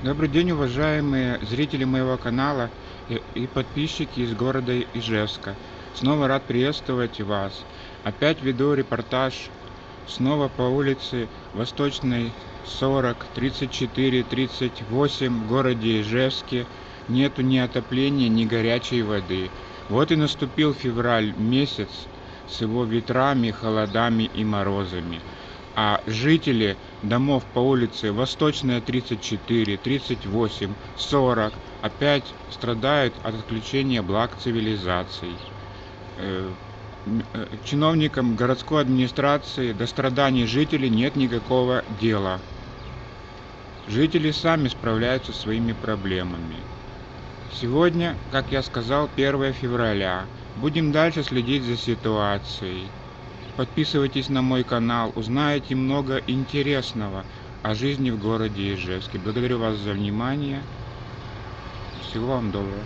Добрый день, уважаемые зрители моего канала и подписчики из города Ижевска. Снова рад приветствовать вас. Опять веду репортаж снова по улице Восточной 40, 34, 38 в городе Ижевске. Нету ни отопления, ни горячей воды. Вот и наступил февраль месяц с его ветрами, холодами и морозами. А жители домов по улице Восточная 34, 38, 40 опять страдают от отключения благ цивилизаций. Чиновникам городской администрации до страданий жителей нет никакого дела. Жители сами справляются со своими проблемами. Сегодня, как я сказал, 1 февраля. Будем дальше следить за ситуацией. Подписывайтесь на мой канал, узнаете много интересного о жизни в городе Ижевске. Благодарю вас за внимание. Всего вам доброго.